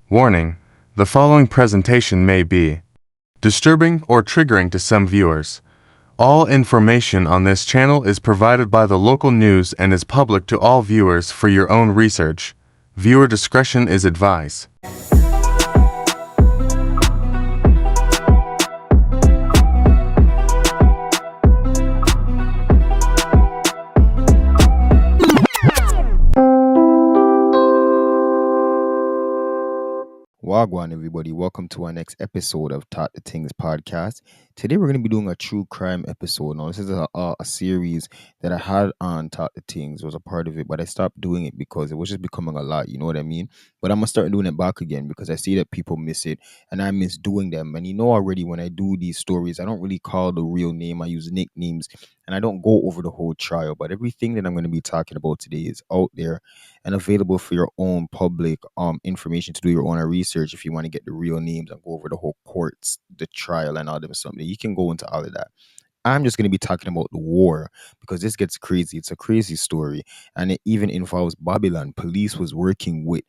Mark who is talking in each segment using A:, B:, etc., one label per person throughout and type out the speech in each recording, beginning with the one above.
A: Warning: the following presentation may be disturbing or triggering to some viewers. All information on this channel is provided by the local news and is public to all viewers for your own research. Viewer discretion is advised.
B: Wagwan, everybody. Welcome to our next episode of Talk the Things podcast. Today, we're going to be doing a true crime episode. Now, this is a series that I had on Talk the Things, was a part of it, but I stopped doing it because it was just becoming a lot. You know what I mean? But I'm going to start doing it back again because I see that people miss it and I miss doing them. And you know already when I do these stories, I don't really call the real name, I use nicknames and I don't go over the whole trial. But everything that I'm going to be talking about today is out there and available for your own public information to do your own research. If you want to get the real names and go over the whole courts, the trial and all them something, you can go into all of that. I'm just going to be talking about the war because this gets crazy. It's a crazy story and it even involves Babylon. Police was working with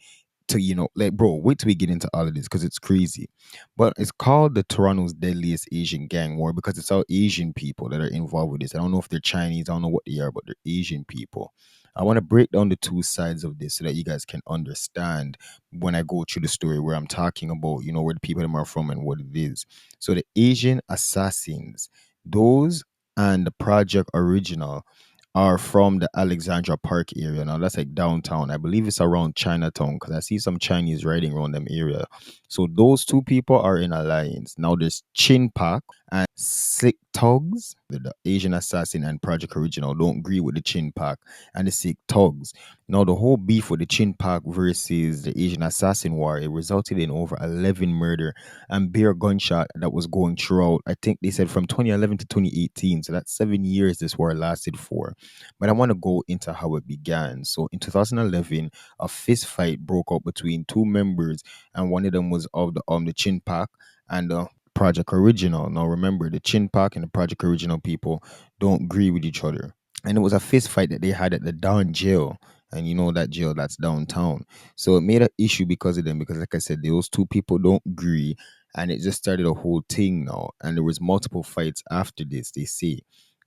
B: to, like, bro, wait till we get into all of this because it's crazy. But it's called the Toronto's Deadliest Asian Gang War because it's all Asian people that are involved with this. I don't know if they're Chinese, I don't know what they are, but they're Asian people. I want to break down the two sides of this so that you guys can understand when I go through the story where I'm talking about, where the people are from and what it is. So the Asian assassins, those and the Project Original are from the Alexandra Park area. Now that's like downtown. I believe it's around Chinatown because I see some Chinese riding around them area. So those two people are in alliance. Now there's Chin Pak and Sick Tugs. The Asian Assassin and Project Original don't agree with the Chin Pak and the Sick Tugs. Now the whole beef with the Chin Pak versus the Asian Assassin war, it resulted in over 11 murder and bare gunshot that was going throughout. I think they said from 2011 to 2018. So that's 7 years this war lasted for. But I want to go into how it began. So in 2011, a fist fight broke out between two members, and one of them was of the Chin Pak and the Project Original. Now remember, the Chin Pak and the Project Original people don't agree with each other. And it was a fist fight that they had at the Down jail. And you know that jail that's downtown. So it made an issue because of them, because like I said, those two people don't agree. And it just started a whole thing now. And there was multiple fights after this, they say.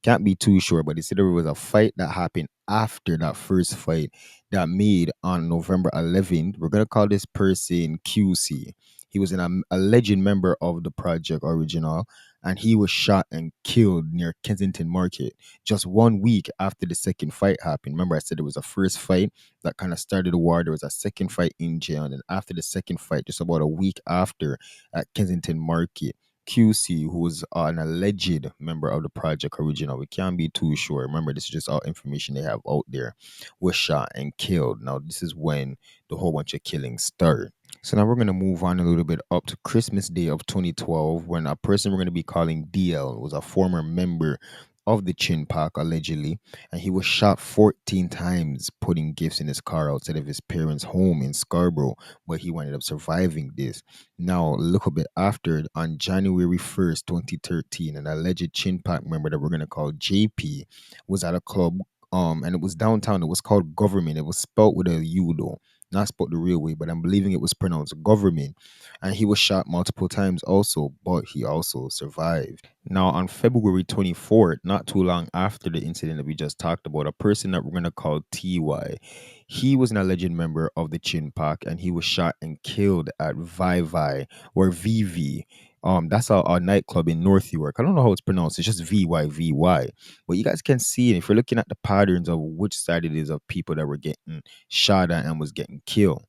B: Can't be too sure, but they said there was a fight that happened after that first fight that made on November 11th. We're going to call this person QC. He was an alleged member of the Project Original, and he was shot and killed near Kensington Market just 1 week after the second fight happened. Remember, I said there was a first fight that kind of started the war. There was a second fight in jail, and then after the second fight, just about a week after at Kensington Market, QC, who was an alleged member of the Project Original, we can't be too sure. Remember, this is just all information they have out there, was shot and killed. Now, this is when the whole bunch of killings started. So now we're going to move on a little bit up to Christmas Day of 2012 when a person we're going to be calling DL was a former member of the Chin Pak, allegedly, and he was shot 14 times putting gifts in his car outside of his parents' home in Scarborough, but he ended up surviving this. Now, a little bit after, on January 1st, 2013, an alleged Chin Pak member that we're going to call JP was at a club, and it was downtown. It was called Government. It was spelled with a U, though. Not spelled the real way, but I'm believing it was pronounced Government. And he was shot multiple times also, but he also survived. Now, on February 24th, not too long after the incident that we just talked about, a person that we're going to call TY, he was an alleged member of the Chin Pak, and he was shot and killed at Vivi or VV. That's a nightclub in North York. I don't know how it's pronounced. It's just VYVY. But you guys can see, if you're looking at the patterns of which side it is of people that were getting shot at and was getting killed.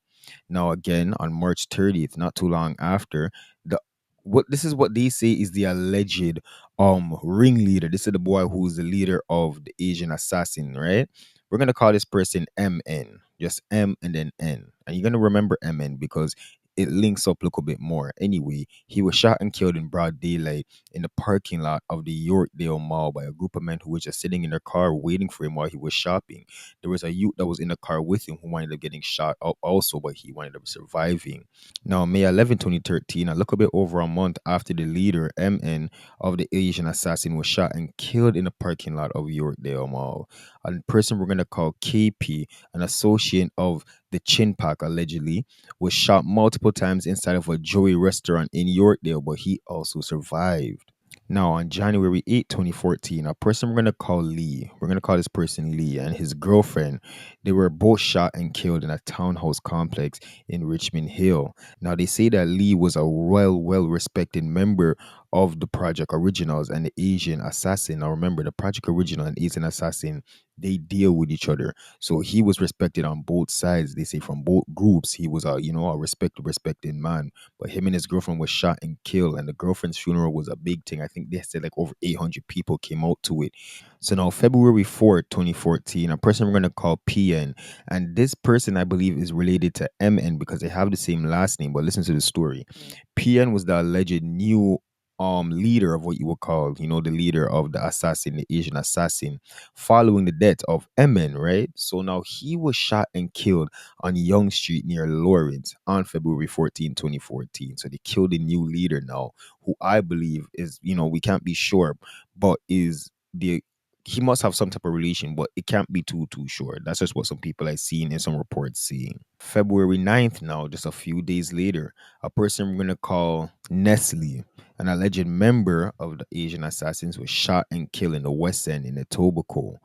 B: Now, again, on March 30th, not too long after, the what this is what they say is the alleged ringleader. This is the boy who's the leader of the Asian assassin, right? We're gonna call this person MN, just M and then N, and you're gonna remember MN because it links up a little bit more. Anyway, he was shot and killed in broad daylight in the parking lot of the Yorkdale Mall by a group of men who were just sitting in their car waiting for him while he was shopping. There was a youth that was in the car with him who ended up getting shot up also, but he ended up surviving. Now, May 11, 2013, a little bit over a month after the leader, MN, of the Asian assassin was shot and killed in the parking lot of Yorkdale Mall. A person we're going to call KP, an associate of the Chin Pack, allegedly, was shot multiple times inside of a Joey restaurant in Yorkdale, but he also survived. Now, on January 8th, 2014, a person we're going to call Lee, we're going to call this person Lee, and his girlfriend, they were both shot and killed in a townhouse complex in Richmond Hill. Now, they say that Lee was a well respected member of the Project Originals and the Asian Assassin. Now, remember, the Project Original and Asian Assassin, they deal with each other. So he was respected on both sides. They say from both groups, he was a respected man. But him and his girlfriend was shot and killed, and the girlfriend's funeral was a big thing. I think they said like over 800 people came out to it. So now, February 4th, 2014, a person we're going to call PN, and this person I believe is related to MN because they have the same last name. But listen to the story. PN was the alleged new leader of what you would call, the leader of the assassin, the Asian assassin, following the death of MN, right? So now he was shot and killed on Young Street near Lawrence on February 14, 2014. So they killed a new leader now, who I believe is, we can't be sure, but is the he must have some type of relation, but it can't be too sure. That's just what some people I've seen in some reports seeing. February 9th now, just a few days later, a person we're gonna call Nestle, an alleged member of the Asian assassins, was shot and killed in the West End in Etobicoke.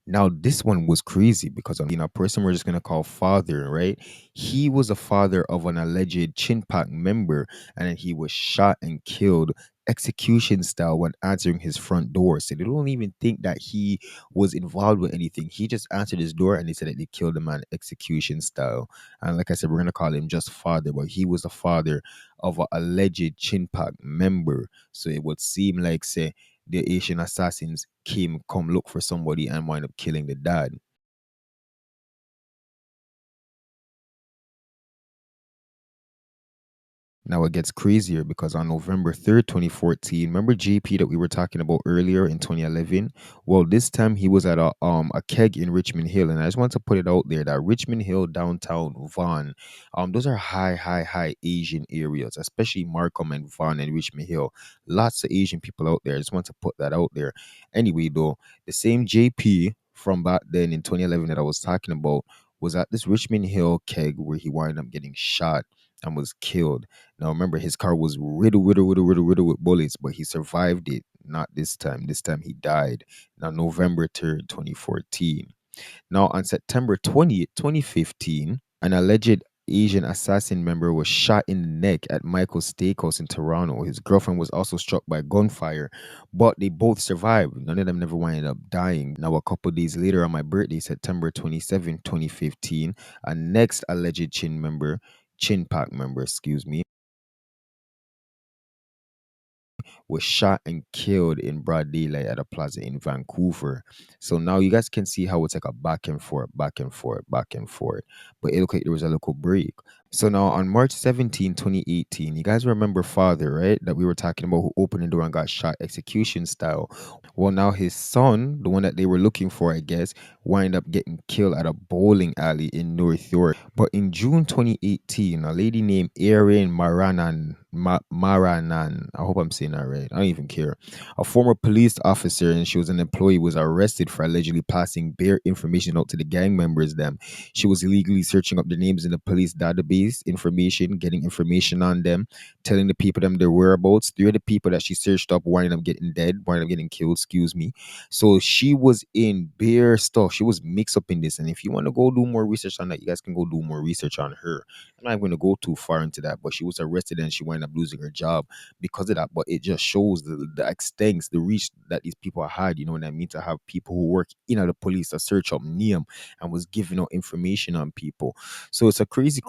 B: Now, this one was crazy because a person we're just gonna call father, right? He was a father of an alleged Chin Pack member, and then he was shot and killed execution style when answering his front door. So they don't even think that he was involved with anything. He just answered his door and they said that they killed the man execution style. And like I said, we're gonna call him just father, but he was the father of an alleged Chin Pack member. So it would seem like, say, the Asian assassins come look for somebody and wind up killing the dad. Now it gets crazier because on November 3rd, 2014, remember JP that we were talking about earlier in 2011? Well, this time he was at a keg in Richmond Hill, and I just want to put it out there that Richmond Hill, downtown Vaughan, those are high Asian areas, especially Markham and Vaughan and Richmond Hill. Lots of Asian people out there. I just want to put that out there. Anyway, though, the same JP from back then in 2011 that I was talking about was at this Richmond Hill keg where he wound up getting shot and was killed. Now remember, his car was riddled with bullets, but he survived it. Not this time. This time he died. Now November 3rd, 2014. Now on September 20th, 2015, an alleged Asian assassin member was shot in the neck at Michael's Steakhouse in Toronto. His girlfriend was also struck by gunfire, but they both survived. None of them never wound up dying. Now, a couple days later on my birthday, September 27th, 2015, a next alleged Chin Pack member, excuse me, was shot and killed in broad daylight at a plaza in Vancouver. So now you guys can see how it's like a back and forth, back and forth, back and forth. But it looked like there was a little break. So now on March 17, 2018, you guys remember Father, right? That we were talking about, who opened the door and got shot execution style. Well, now his son, the one that they were looking for, I guess, wind up getting killed at a bowling alley in North York. But in June 2018, a lady named Erin Maranan, I hope I'm saying that right. I don't even care. A former police officer, and she was an employee, was arrested for allegedly passing bare information out to the gang members. Them, she was illegally searching up the names in the police database information, getting information on them, telling the people them their whereabouts. Three of the people that she searched up wind up getting dead, wind up getting killed. Excuse me. So she was in bare stuff. She was mixed up in this. And if you want to go do more research on that, you guys can go do more research on her. I'm not going to go too far into that, but she was arrested and she wound up losing her job because of that. But it just shows the extent, the reach that these people had. You know what I mean? To have people who work in the police to search up Neum and was giving out information on people. So it's a crazy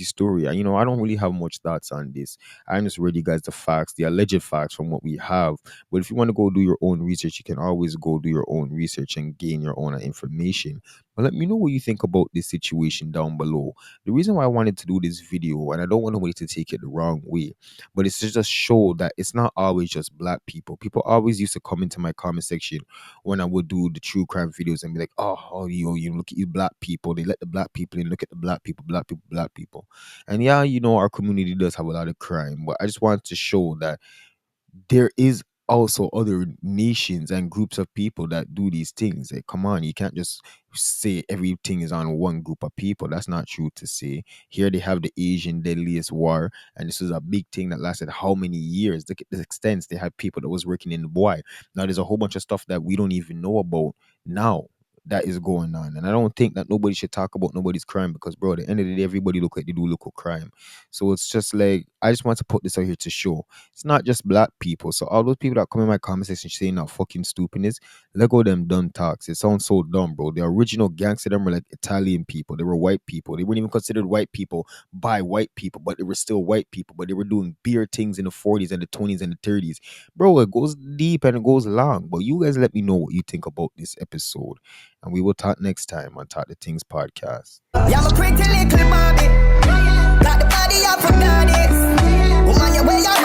B: story. And I don't really have much thoughts on this. I'm just read you guys the facts, the alleged facts from what we have. But if you want to go do your own research, you can always go do your own research and gain your own information. But let me know what you think about this situation down below. The reason why I wanted to do this video, and I don't want nobody to take it the wrong way, but it's to just show that it's not always just black people. People always used to come into my comment section when I would do the true crime videos and be like, oh, you look at you black people. They let the black people in. Look at the black people, black people, black people. And yeah, our community does have a lot of crime, but I just wanted to show that there is also other nations and groups of people that do these things. Like, come on, you can't just say everything is on one group of people. That's not true to say. Here they have the Asian Deadliest War, and this was a big thing that lasted how many years? Look at the extents. They had people that was working in the boy. Now there's a whole bunch of stuff that we don't even know about now that is going on. And I don't think that nobody should talk about nobody's crime because, bro, at the end of the day, everybody look like they do local crime. So it's just like, I just want to put this out here to show it's not just black people. So all those people that come in my comment section saying that fucking stupidness, let go of them dumb talks. It sounds so dumb, bro. The original gangster them were like Italian people. They were white people. They weren't even considered white people by white people, but they were still white people. But they were doing beer things in the 40s and the 20s and the 30s. Bro, it goes deep and it goes long. But you guys let me know what you think about this episode. And we will talk next time on Talk the Things podcast.
C: Yeah, I'm a pretty little Barbie. Got the body of a goddess. Woman, you wear your